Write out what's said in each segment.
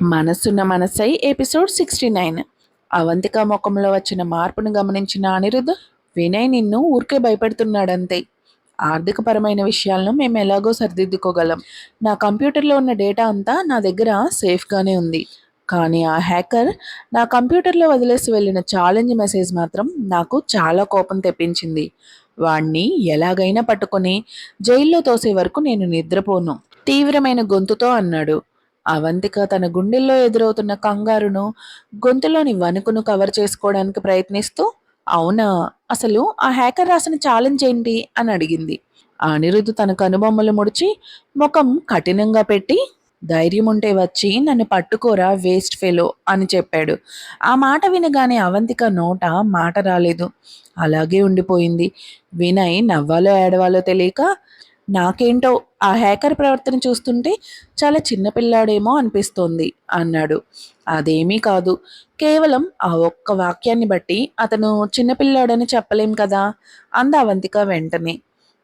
మనసున్న మనసై ఎపిసోడ్ 69. అవంతిక ముఖంలో వచ్చిన మార్పును గమనించిన అనిరుద్, వినయ్ నిన్ను ఊరికే భయపెడుతున్నాడంతే. ఆర్థికపరమైన విషయాలను మేము ఎలాగో సరిదిద్దుకోగలం. నా కంప్యూటర్లో ఉన్న డేటా అంతా నా దగ్గర సేఫ్గానే ఉంది. కానీ ఆ హ్యాకర్ నా కంప్యూటర్లో వదిలేసి వెళ్ళిన ఛాలెంజ్ మెసేజ్ మాత్రం నాకు చాలా కోపం తెప్పించింది. వాణ్ణి ఎలాగైనా పట్టుకొని జైల్లో తోసే వరకు నేను నిద్రపోను, తీవ్రమైన గొంతుతో అన్నాడు. అవంతిక తన గుండెల్లో ఎదురవుతున్న కంగారును, గొంతులోని వణుకును కవర్ చేసుకోవడానికి ప్రయత్నిస్తూ, అవునా, అసలు ఆ హ్యాకర్ రాసిన ఛాలెంజ్ ఏంటి అని అడిగింది. అనిరుద్ధు తన కనుబొమ్మలు ముడిచి ముఖం కఠినంగా పెట్టి, ధైర్యం ఉంటే వచ్చి నన్ను పట్టుకోరా వేస్ట్ ఫెలో అని చెప్పాడు. ఆ మాట వినగానే అవంతిక నోట మాట రాలేదు. అలాగే ఉండిపోయింది. వినయ్ నవ్వాలో ఏడవాలో తెలియక, నాకేంటో ఆ హ్యాకర్ ప్రవర్తన చూస్తుంటే చాలా చిన్నపిల్లాడేమో అనిపిస్తోంది అన్నాడు. అదేమీ కాదు, కేవలం ఆ ఒక్క వాక్యాన్ని బట్టి అతను చిన్నపిల్లాడని చెప్పలేం కదా అంది అవంతిక వెంటనే.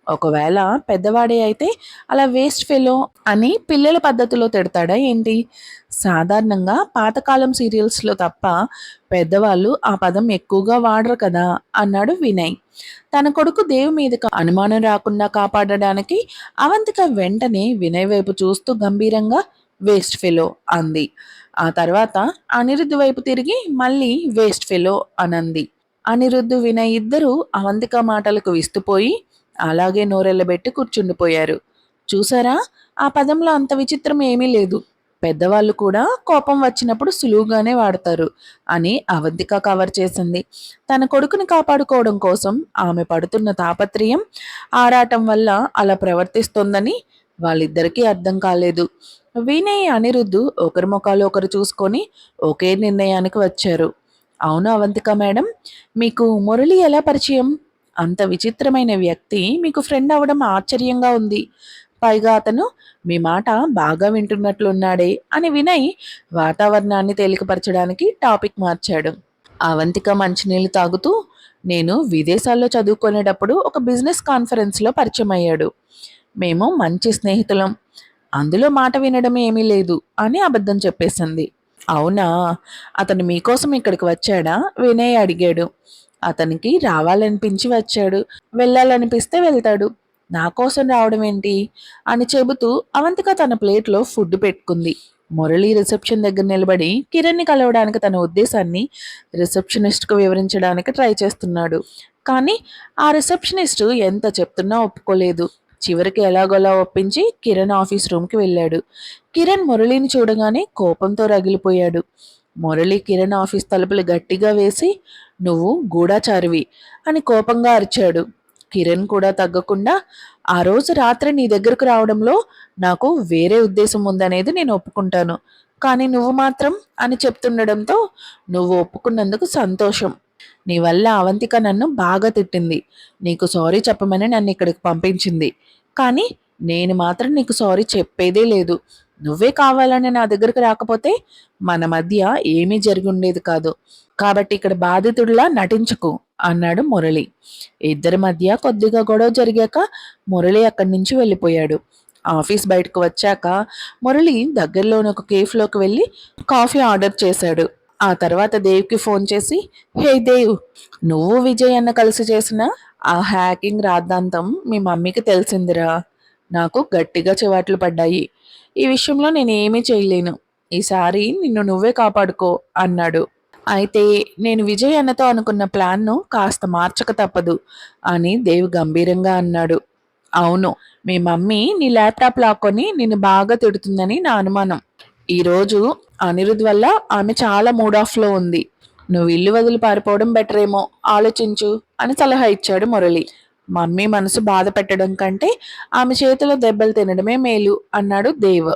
ఒకవేళ పెద్దవాడే అయితే అలా వేస్ట్ ఫెలో అని పిల్లల పద్ధతిలో తిడతాడా ఏంటి? సాధారణంగా పాతకాలం సీరియల్స్లో తప్ప పెద్దవాళ్ళు ఆ పదం ఎక్కువగా వాడరు కదా అన్నాడు వినయ్. తన కొడుకు దేవు మీదకు అనుమానం రాకుండా కాపాడడానికి అవంతిక వెంటనే వినయ్ వైపు చూస్తూ గంభీరంగా వేస్ట్ ఫెలో అంది. ఆ తర్వాత అనిరుద్ధ్ వైపు తిరిగి మళ్ళీ వేస్ట్ ఫెలో అనంది. అనిరుద్ధు వినయ్ ఇద్దరూ అవంతిక మాటలకు విస్తుపోయి అలాగే నోరెళ్ళబెట్టి కూర్చుండిపోయారు. చూసారా, ఆ పదంలో అంత విచిత్రం ఏమీ లేదు. పెద్దవాళ్ళు కూడా కోపం వచ్చినప్పుడు సులువుగానే వాడతారు అని అవంతిక కవర్ చేసింది. తన కొడుకుని కాపాడుకోవడం కోసం ఆమె పడుతున్న తాపత్రయం, ఆరాటం వల్ల అలా ప్రవర్తిస్తోందని వాళ్ళిద్దరికీ అర్థం కాలేదు. వినయ్ అనిరుద్ధు ఒకరి ముఖాలు ఒకరు చూసుకొని ఒకే నిర్ణయానికి వచ్చారు. అవును అవంతిక మేడం, మీకు మురళి ఎలా పరిచయం? అంత విచిత్రమైన వ్యక్తి మీకు ఫ్రెండ్ అవ్వడం ఆశ్చర్యంగా ఉంది. పైగా అతను మీ మాట బాగా వింటున్నట్లున్నాడే అని వినయ్ వాతావరణాన్ని తేలికపరచడానికి టాపిక్ మార్చాడు. అవంతిక మంచినీళ్ళు తాగుతూ, నేను విదేశాల్లో చదువుకునేటప్పుడు ఒక బిజినెస్ కాన్ఫరెన్స్లో పరిచయం అయ్యాడు. మేము మంచి స్నేహితులం, అందులో మాట వినడం ఏమీ లేదు అని అబద్ధం చెప్పేసింది. అవునా, అతను మీకోసం ఇక్కడికి వచ్చాడా? వినయ్ అడిగాడు. అతనికి రావాలనిపించి వచ్చాడు, వెళ్ళాలనిపిస్తే వెళ్తాడు. నా కోసం రావడం ఏంటి అని చెబుతూ అవంతిక తన ప్లేట్లో ఫుడ్ పెట్టుకుంది. మురళి రిసెప్షన్ దగ్గర నిలబడి కిరణ్ని కలవడానికి తన ఉద్దేశాన్ని రిసెప్షనిస్ట్కు వివరించడానికి ట్రై చేస్తున్నాడు. కానీ ఆ రిసెప్షనిస్ట్ ఎంత చెప్తున్నా ఒప్పుకోలేదు. చివరికి ఎలాగోలా ఒప్పించి కిరణ్ ఆఫీస్ రూమ్కి వెళ్ళాడు. కిరణ్ మురళిని చూడగానే కోపంతో రగిలిపోయాడు. మురళి కిరణ్ ఆఫీస్ తలుపులు గట్టిగా వేసి, నువ్వు గూఢాచారివి అని కోపంగా అరిచాడు. కిరణ్ కూడా తగ్గకుండా, ఆ రోజు రాత్రి నీ దగ్గరకు రావడంలో నాకు వేరే ఉద్దేశం ఉందనేది నేను ఒప్పుకుంటాను, కానీ నువ్వు మాత్రం అని చెప్తుండడంతో నువ్వు ఒప్పుకున్నందుకు సంతోషం. నీ వల్ల అవంతిక నన్ను బాగా తిట్టింది. నీకు సారీ చెప్పమని నన్ను ఇక్కడికి పంపించింది. కానీ నేను మాత్రం నీకు సారీ చెప్పేదే లేదు. నువ్వే కావాలని నా దగ్గరకు రాకపోతే మన మధ్య ఏమీ జరిగి ఉండేది కాదు. కాబట్టి ఇక్కడ బాధితుడిలా నటించకు అన్నాడు మురళి. ఇద్దరి మధ్య కొద్దిగా గొడవ జరిగాక మురళి అక్కడి నుంచి వెళ్ళిపోయాడు. ఆఫీస్ బయటకు వచ్చాక మురళి దగ్గరలోని ఒక కేఫ్లోకి వెళ్ళి కాఫీ ఆర్డర్ చేశాడు. ఆ తర్వాత దేవ్కి ఫోన్ చేసి, హే దేవ్, నువ్వు విజయ్ అన్న కలిసి చేసిన ఆ హ్యాకింగ్ రాద్ధాంతం మీ మమ్మీకి తెలిసిందిరా. నాకు గట్టిగా చివాట్లు పడ్డాయి. ఈ విషయంలో నేను ఏమీ చేయలేను. ఈసారి నిన్ను నువ్వే కాపాడుకో అన్నాడు. అయితే నేను విజయ్ అన్నతో అనుకున్న ప్లాన్ను కాస్త మార్చక తప్పదు అని దేవ్ గంభీరంగా అన్నాడు. అవును, మీ మమ్మీ నీ ల్యాప్టాప్ లాక్కొని నిన్ను బాగా తిడుతుందని నా అనుమానం. ఈరోజు అనిరుద్ వల్ల ఆమె చాలా మూడ్ ఆఫ్లో ఉంది. నువ్వు ఇల్లు వదిలి పారిపోవడం బెటర్ ఏమో, ఆలోచించు అని సలహా ఇచ్చాడు మురళి. మమ్మీ మనసు బాధ పెట్టడం కంటే ఆమె చేతిలో దెబ్బలు తినడమే మేలు అన్నాడు దేవ్.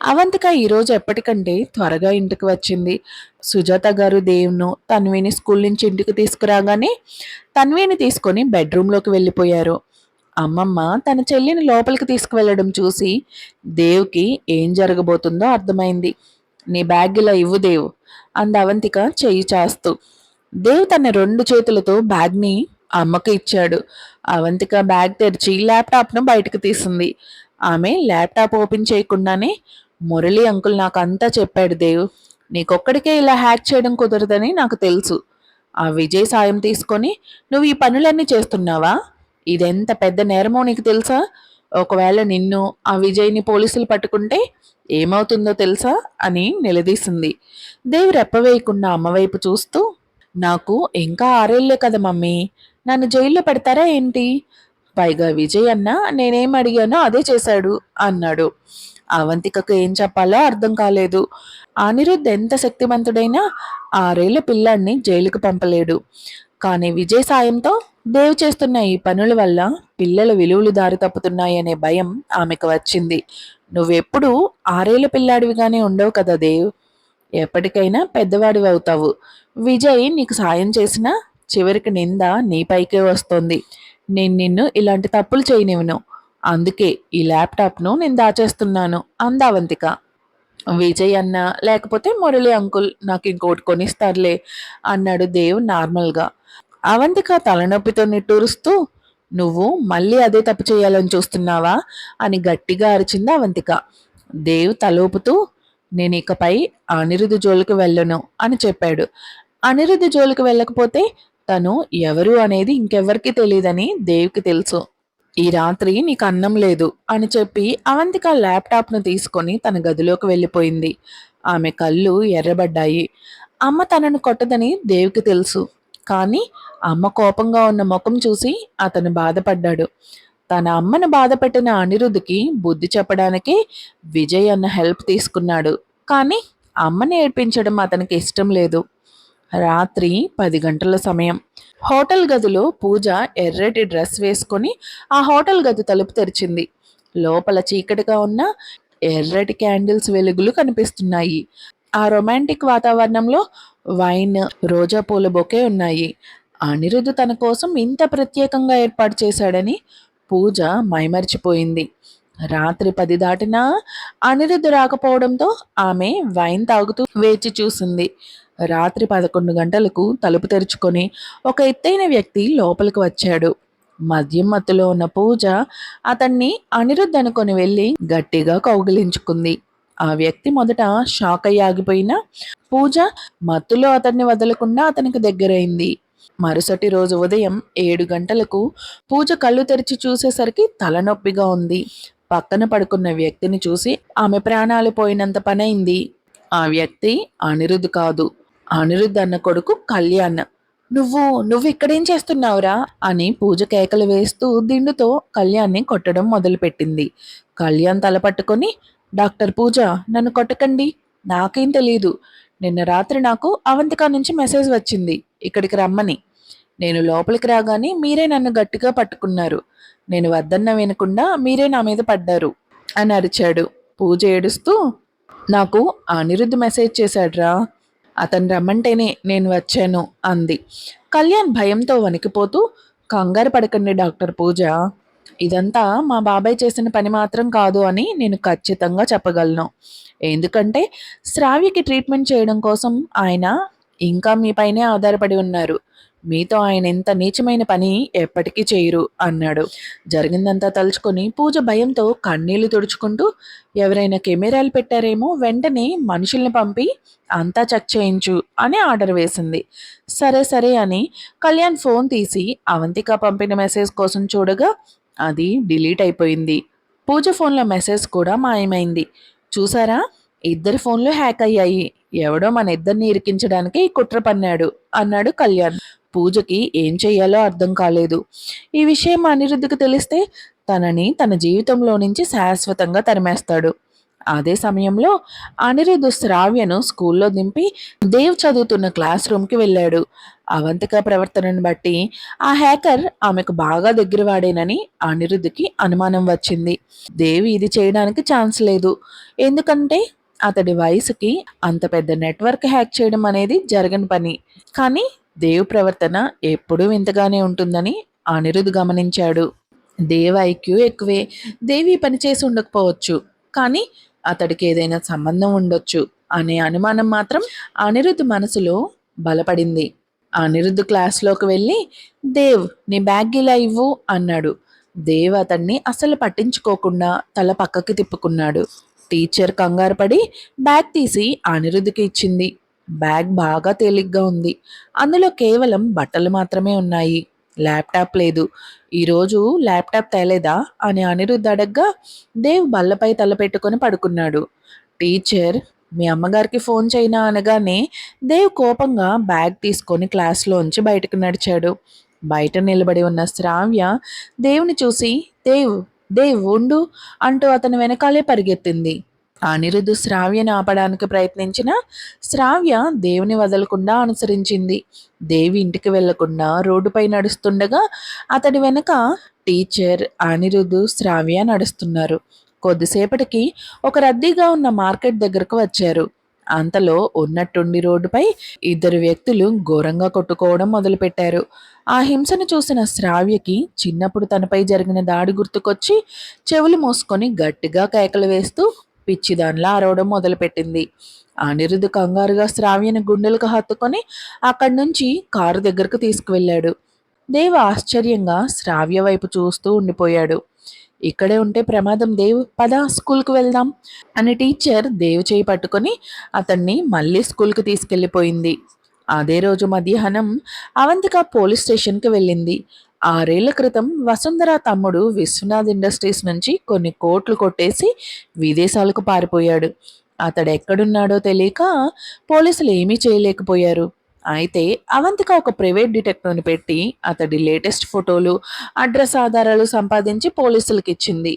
అవంతిక ఈరోజు ఎప్పటికంటే త్వరగా ఇంటికి వచ్చింది. సుజాత గారు దేవ్ను తన్విని స్కూల్ నుంచి ఇంటికి తీసుకురాగానే తన్విని తీసుకొని బెడ్రూమ్లోకి వెళ్ళిపోయారు. అమ్మమ్మ తన చెల్లిని లోపలికి తీసుకువెళ్ళడం చూసి దేవ్కి ఏం జరగబోతుందో అర్థమైంది. నీ బ్యాగ్ ఇలా ఇవ్వు దేవ్ అంది అవంతిక చెయ్యి చాస్తూ. దేవ్ తన రెండు చేతులతో బ్యాగ్ని అమ్మకు ఇచ్చాడు. అవంతిక బ్యాగ్ తెరిచి ల్యాప్టాప్ను బయటకు తీసింది. ఆమె ల్యాప్టాప్ ఓపెన్ చేయకుండానే, మురళి అంకుల్ నాకు అంతా చెప్పాడు దేవ్. నీకొక్కడికే ఇలా హ్యాక్ చేయడం కుదరదని నాకు తెలుసు. ఆ విజయ్ సాయం తీసుకొని నువ్వు ఈ పనులన్నీ చేస్తున్నావా? ఇదెంత పెద్ద నేరమో నీకు తెలుసా? ఒకవేళ నిన్ను, ఆ విజయ్ని పోలీసులు పట్టుకుంటే ఏమవుతుందో తెలుసా అని నిలదీసింది. దేవ్ రెప్పవేయకుండా అమ్మ వైపు చూస్తూ, నాకు ఇంకా 6 ఏళ్లే కదా మమ్మీ, నన్ను జైల్లో పెడతారా ఏంటి? పైగా విజయ్ అన్న నేనేం అడిగానో అదే చేశాడు అన్నాడు. అవంతికకు ఏం చెప్పాలో అర్థం కాలేదు. అనిరుద్ధ్ ఎంత శక్తిమంతుడైనా 6 ఏళ్ల పిల్లాడిని జైలుకు పంపలేడు. కానీ విజయ్ సాయంతో దేవ్ చేస్తున్న ఈ పనుల వల్ల పిల్లల విలువలు దారి తప్పుతున్నాయనే భయం ఆమెకు వచ్చింది. నువ్వెప్పుడూ 6 ఏళ్ల పిల్లాడివిగానే ఉండవు కదా దేవ్, ఎప్పటికైనా పెద్దవాడివి అవుతావు. విజయ్ నీకు సాయం చేసినా చివరికి నింద నీపైకే వస్తుంది. నేను నిన్ను ఇలాంటి తప్పులు చేయనివ్వను. అందుకే ఈ ల్యాప్టాప్ను నేను దాచేస్తున్నాను అందావంతిక. విజయ్ అన్న లేకపోతే మురళి అంకుల్ నాకు ఇంకోటి కొనిస్తారులే అన్నాడు దేవ్ నార్మల్గా. అవంతిక తలనొప్పితో నిట్టూరుస్తూ, నువ్వు మళ్ళీ అదే తప్పు చేయాలని చూస్తున్నావా అని గట్టిగా అరిచింది అవంతిక. దేవ్ తలోపుతూ, నేను ఇకపై అనిరుద్ధ జోలికి వెళ్ళను అని చెప్పాడు. అనిరుద్ధ జోలికి వెళ్ళకపోతే తను ఎవరు అనేది ఇంకెవ్వరికీ తెలియదని దేవ్కి తెలుసు. ఈ రాత్రి నీకు అన్నం లేదు అని చెప్పి అవంతిక ల్యాప్టాప్ను తీసుకొని తన గదిలోకి వెళ్ళిపోయింది. ఆమె కళ్ళు ఎర్రబడ్డాయి. అమ్మ తనను కొట్టదని దేవ్కి తెలుసు. కానీ అమ్మ కోపంగా ఉన్న ముఖం చూసి అతను బాధపడ్డాడు. తన అమ్మను బాధపెట్టిన అనిరుద్ధికి బుద్ధి చెప్పడానికి విజయ్ అన్న హెల్ప్ తీసుకున్నాడు. కానీ అమ్మని ఏడ్పించడం అతనికి ఇష్టం లేదు. రాత్రి 10 గంటల సమయం. హోటల్ గదిలో పూజ ఎర్రటి డ్రెస్ వేసుకొని ఆ హోటల్ గది తలుపు తెరిచింది. లోపల చీకటిగా ఉన్న ఎర్రటి క్యాండిల్స్ వెలుగులు కనిపిస్తున్నాయి. ఆ రొమాంటిక్ వాతావరణంలో వైన్, రోజా పూల బొకే ఉన్నాయి. అనిరుద్ధ్ తన కోసం ఇంత ప్రత్యేకంగా ఏర్పాటు చేశాడని పూజ మైమరిచిపోయింది. రాత్రి 10 దాటినా అనిరుద్ధ్ రాకపోవడంతో ఆమె వైన్ తాగుతూ వేచి చూసింది. రాత్రి 11 గంటలకు తలుపు తెరుచుకొని ఒక ఎత్తైన వ్యక్తి లోపలికి వచ్చాడు. మద్యం మత్తులో ఉన్న పూజ అతన్ని అనిరుద్ధ్ అనుకొని వెళ్ళి గట్టిగా కౌగిలించుకుంది. ఆ వ్యక్తి మొదట షాక్ అయ్యి ఆగిపోయినా పూజ మత్తులో అతన్ని వదలకుండా అతనికి దగ్గరైంది. మరుసటి రోజు ఉదయం 7 గంటలకు పూజ కళ్ళు తెరిచి చూసేసరికి తలనొప్పిగా ఉంది. పక్కన పడుకున్న వ్యక్తిని చూసి ఆమె ప్రాణాలు పోయినంత పనైంది. ఆ వ్యక్తి అనిరుద్ధ్ కాదు, అనిరుద్ధ్ అన్న కొడుకు కళ్యాణ్. నువ్వు నువ్వు ఇక్కడేం చేస్తున్నావురా అని పూజ కేకలు వేస్తూ దిండుతో కళ్యాణ్ని కొట్టడం మొదలుపెట్టింది. కళ్యాణ్ తల పట్టుకొని, డాక్టర్ పూజ, నన్ను కొట్టకండి, నాకేం తెలీదు. నిన్న రాత్రి నాకు అవంతిక నుంచి మెసేజ్ వచ్చింది ఇక్కడికి రమ్మని. నేను లోపలికి రాగానే మీరే నన్ను గట్టిగా పట్టుకున్నారు. నేను వద్దన్న వినకుండా మీరే నా మీద పడ్డారు అని అరిచాడు. పూజ ఏడుస్తూ, నాకు అనిరుద్ధ్ మెసేజ్ చేశాడ్రా, అతను రమ్మంటేనే నేను వచ్చాను అంది. కళ్యాణ్ భయంతో వణికిపోతూ, కంగారు పడకండి డాక్టర్ పూజ, ఇదంతా మా బాబాయ్ చేసిన పని మాత్రం కాదు అని నేను ఖచ్చితంగా చెప్పగలను. ఎందుకంటే శ్రావ్యకి ట్రీట్మెంట్ చేయడం కోసం ఆయన ఇంకా మీపైనే ఆధారపడి ఉన్నారు. మీతో ఆయన ఎంత నీచమైన పని ఎప్పటికీ చేయరు అన్నాడు. జరిగిందంతా తలుచుకొని పూజ భయంతో కన్నీళ్లు తుడుచుకుంటూ, ఎవరైనా కెమెరాలు పెట్టారేమో, వెంటనే మనుషుల్ని పంపి అంతా చెక్ చేయించు అని ఆర్డర్ వేసింది. సరే సరే అని కళ్యాణ్ ఫోన్ తీసి అవంతిక పంపిన మెసేజ్ కోసం చూడగా అది డిలీట్ అయిపోయింది. పూజ ఫోన్లో మెసేజ్ కూడా మాయమైంది. చూసారా, ఇద్దరి ఫోన్లు హ్యాక్ అయ్యాయి. ఎవడో మన ఇద్దరిని ఇరికించడానికి కుట్ర పన్నాడు అన్నాడు కళ్యాణ్. పూజకి ఏం చెయ్యాలో అర్థం కాలేదు. ఈ విషయం అనిరుద్ధికి తెలిస్తే తనని తన జీవితంలో నుంచి శాశ్వతంగా తరిమేస్తాడు. అదే సమయంలో అనిరుద్ధ్ శ్రావ్యను స్కూల్లో దింపి దేవ్ చదువుతున్న క్లాస్ రూమ్కి వెళ్ళాడు. అవంతిక ప్రవర్తనను బట్టి ఆ హ్యాకర్ ఆమెకు బాగా దగ్గరవాడేనని అనిరుద్ధికి అనుమానం వచ్చింది. దేవ్ ఇది చేయడానికి ఛాన్స్ లేదు. ఎందుకంటే అతడి వయసుకి అంత పెద్ద నెట్వర్క్ హ్యాక్ చేయడం అనేది జరగని పని. కానీ దేవ్ ప్రవర్తన ఎప్పుడూ వింతగానే ఉంటుందని అనిరుద్ధ్ గమనించాడు. దేవ్ ఐక్యూ ఎక్కువే. దేవి పని చేసి ఉండకపోవచ్చు, కానీ అతడికి ఏదైనా సంబంధం ఉండొచ్చు అనే అనుమానం మాత్రం అనిరుద్ధ్ మనసులో బలపడింది. అనిరుద్ధ్ క్లాస్లోకి వెళ్ళి, దేవ్ నీ బ్యాగ్ ఇలా ఇవ్వు అన్నాడు. దేవ్ అతన్ని అసలు పట్టించుకోకుండా తల పక్కకి తిప్పుకున్నాడు. టీచర్ కంగారు పడి బ్యాగ్ తీసి అనిరుద్ధికి ఇచ్చింది. బ్యాగ్ బాగా తేలిగ్గా ఉంది. అందులో కేవలం బట్టలు మాత్రమే ఉన్నాయి. ల్యాప్టాప్ లేదు. ఈరోజు ల్యాప్టాప్ తేలేదా అని అనిరుద్ధ్ అడగ్గా దేవ్ బల్లపై తల పెట్టుకొని పడుకున్నాడు. టీచర్ మీ అమ్మగారికి ఫోన్ చేయనా అనగానే దేవ్ కోపంగా బ్యాగ్ తీసుకొని క్లాస్లోంచి బయటకు నడిచాడు. బయట నిలబడి ఉన్న శ్రావ్య దేవుని చూసి దేవ్ దేవ్ ఉండు అంటూ అతని వెనకాలే పరిగెత్తింది. అనిరుద్ధు శ్రావ్యని ఆపడానికి ప్రయత్నించిన శ్రావ్య దేవుని వదలకుండా అనుసరించింది. దేవి ఇంటికి వెళ్లకుండా రోడ్డుపై నడుస్తుండగా అతడి వెనక టీచర్, అనిరుద్ధు, శ్రావ్య నడుస్తున్నారు. కొద్దిసేపటికి ఒక రద్దీగా ఉన్న మార్కెట్ దగ్గరకు వచ్చారు. అంతలో ఉన్నట్టుండి రోడ్డుపై ఇద్దరు వ్యక్తులు ఘోరంగా కొట్టుకోవడం మొదలుపెట్టారు. ఆ హింసను చూసిన శ్రావ్యకి చిన్నప్పుడు తనపై జరిగిన దాడి గుర్తుకొచ్చి చెవులు మూసుకొని గట్టిగా కేకలు వేస్తూ పిచ్చిదానిలా అరవడం మొదలుపెట్టింది. అనిరుద్ధ్ కంగారుగా శ్రావ్యని గుండెలకు హత్తుకొని అక్కడి నుంచి కారు దగ్గరకు తీసుకువెళ్ళాడు. దేవ్ ఆశ్చర్యంగా శ్రావ్య వైపు చూస్తూ ఉండిపోయాడు. ఇక్కడే ఉంటే ప్రమాదం దేవ్, పద స్కూల్కి వెళ్దాం అని టీచర్ దేవ్ చేయి పట్టుకొని అతన్ని మళ్ళీ స్కూల్కి తీసుకెళ్ళిపోయింది. అదే రోజు మధ్యాహ్నం అవంతిక పోలీస్ స్టేషన్కి వెళ్ళింది. 6 ఏళ్ల క్రితం వసుంధర తమ్ముడు విశ్వనాథ్ ఇండస్ట్రీస్ నుంచి కొన్ని కోట్లు కొట్టేసి విదేశాలకు పారిపోయాడు. అతడు ఎక్కడున్నాడో తెలియక పోలీసులు ఏమీ చేయలేకపోయారు. అయితే అవంతిక ఒక ప్రైవేట్ డిటెక్టివ్ని పెట్టి అతడి లేటెస్ట్ ఫోటోలు, అడ్రస్ ఆధారాలు సంపాదించి పోలీసులకు ఇచ్చింది.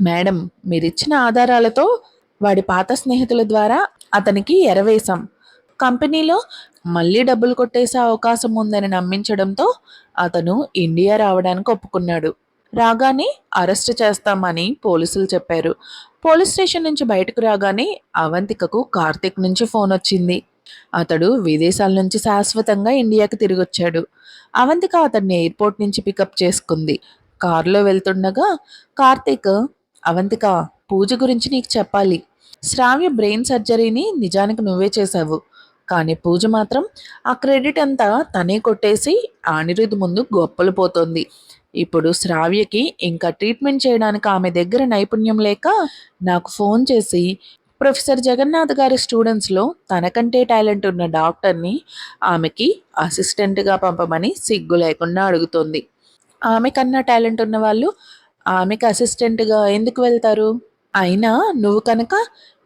మేడం, మీరిచ్చిన ఆధారాలతో వాడి పాత స్నేహితుల ద్వారా అతనికి ఎరవేశాం. కంపెనీలో మళ్ళీ డబ్బులు కొట్టేసే అవకాశం ఉందని నమ్మించడంతో అతను ఇండియా రావడానికి ఒప్పుకున్నాడు. రాగానే అరెస్ట్ చేస్తామని పోలీసులు చెప్పారు. పోలీస్ స్టేషన్ నుంచి బయటకు రాగానే అవంతికకు కార్తిక్ నుంచి ఫోన్ వచ్చింది. అతడు విదేశాల నుంచి శాశ్వతంగా ఇండియాకి తిరిగొచ్చాడు. అవంతిక అతన్ని ఎయిర్పోర్ట్ నుంచి పికప్ చేసుకుంది. కారులో వెళ్తుండగా కార్తిక్, అవంతిక, పూజ గురించి నీకు చెప్పాలి. శ్రావ్య బ్రెయిన్ సర్జరీని నిజానికి నువ్వే చేశావు. కానీ పూజ మాత్రం ఆ క్రెడిట్ అంతా తనే కొట్టేసి అనిరుద్ధ్ ముందు గొప్పలు పోతోంది. ఇప్పుడు శ్రావ్యకి ఇంకా ట్రీట్మెంట్ చేయడానికి ఆమె దగ్గర నైపుణ్యం లేక నాకు ఫోన్ చేసి ప్రొఫెసర్ జగన్నాథ్ గారి స్టూడెంట్స్లో తనకంటే టాలెంట్ ఉన్న డాక్టర్ని ఆమెకి అసిస్టెంట్గా పంపమని సిగ్గు లేకుండా అడుగుతోంది. ఆమె కన్నా టాలెంట్ ఉన్న వాళ్ళు ఆమెకి అసిస్టెంట్గా ఎందుకు వెళ్తారు? అయినా నువ్వు కనుక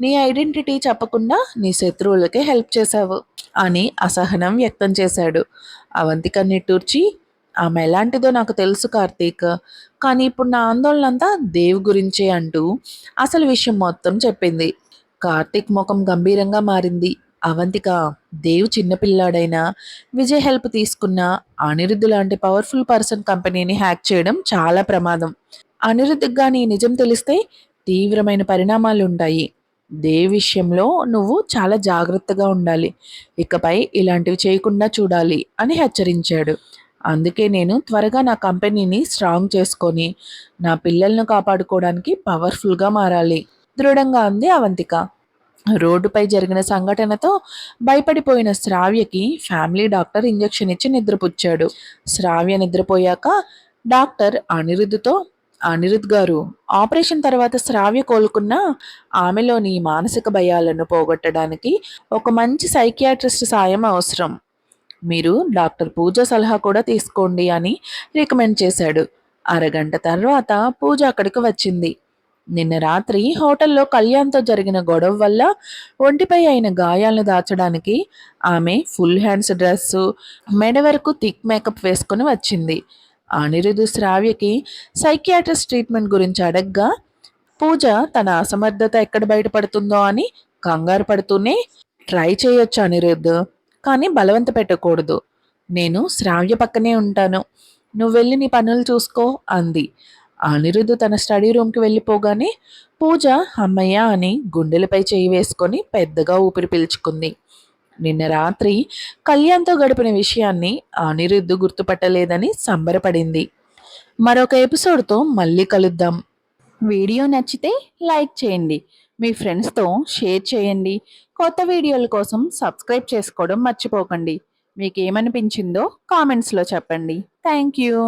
నీ ఐడెంటిటీ చెప్పకుండా నీ శత్రువులకే హెల్ప్ చేశావు అని అసహనం వ్యక్తం చేశాడు. అవంతిక నిట్టూర్చి, ఆమె ఎలాంటిదో నాకు తెలుసు కార్తీక్, కానీ ఇప్పుడు నా ఆందోళన అంతా దేవ్ గురించే అంటూ అసలు విషయం మొత్తం చెప్పింది. కార్తీక్ ముఖం గంభీరంగా మారింది. అవంతిక, దేవ్ చిన్నపిల్లాడైనా విజయ్ హెల్ప్ తీసుకున్న అనిరుద్ధ్ లాంటి పవర్ఫుల్ పర్సన్ కంపెనీని హ్యాక్ చేయడం చాలా ప్రమాదం. అనిరుద్ధ్కి కానీ నిజం తెలిస్తే తీవ్రమైన పరిణామాలు ఉంటాయి. దేవ్ విషయంలో నువ్వు చాలా జాగ్రత్తగా ఉండాలి. ఇకపై ఇలాంటివి చేయకుండా చూడాలి అని హెచ్చరించాడు. అందుకే నేను త్వరగా నా కంపెనీని స్ట్రాంగ్ చేసుకొని నా పిల్లలను కాపాడుకోవడానికి పవర్ఫుల్గా మారాలి, దృఢంగా అంది అవంతిక. రోడ్డుపై జరిగిన సంఘటనతో భయపడిపోయిన శ్రావ్యకి ఫ్యామిలీ డాక్టర్ ఇంజెక్షన్ ఇచ్చి నిద్రపుచ్చాడు. శ్రావ్య నిద్రపోయాక డాక్టర్ అనిరుద్ధ్తో, అనిరుద్ధ్ గారు, ఆపరేషన్ తర్వాత శ్రావ్య కోలుకున్న ఆమెలోని మానసిక భయాలను పోగొట్టడానికి ఒక మంచి సైకియాట్రిస్ట్ సాయం అవసరం. మీరు డాక్టర్ పూజ సలహా కూడా తీసుకోండి అని రికమెండ్ చేశాడు. అరగంట తర్వాత పూజ అక్కడికి వచ్చింది. నిన్న రాత్రి హోటల్లో కళ్యాణ్తో జరిగిన గొడవ వల్ల ఒంటిపై అయిన గాయాలను దాచడానికి ఆమె ఫుల్ హ్యాండ్స్ డ్రెస్సు, మెడ వరకు థిక్ మేకప్ వేసుకుని వచ్చింది. అనిరుద్ధ్ శ్రావ్యకి సైకియాట్రిస్ట్ ట్రీట్మెంట్ గురించి అడగ్గా పూజ తన అసమర్థత ఎక్కడ బయటపడుతుందో అని కంగారు పడుతూనే, ట్రై చేయొచ్చు అనిరుద్ధ్, కానీ బలవంత పెట్టకూడదు. నేను శ్రావ్య పక్కనే ఉంటాను, నువ్వు వెళ్ళి నీ పనులు చూసుకో అంది. అనిరుద్ధ్ తన స్టడీ రూమ్కి వెళ్ళిపోగానే పూజ అమ్మయ్య అని గుండెలపై చేయి వేసుకొని పెద్దగా ఊపిరి పీల్చుకుంది. నిన్న రాత్రి కళ్యాణ్తో గడిపిన విషయాన్ని అనిరుద్ధ్ గుర్తుపట్టలేదని సంబరపడింది. మరొక ఎపిసోడ్తో మళ్ళీ కలుద్దాం. వీడియో నచ్చితే లైక్ చేయండి, మీ ఫ్రెండ్స్తో షేర్ చేయండి. కొత్త వీడియోల కోసం సబ్స్క్రైబ్ చేసుకోవడం మర్చిపోకండి. మీకు ఏమనిపించిందో కామెంట్స్లో చెప్పండి. Thank you.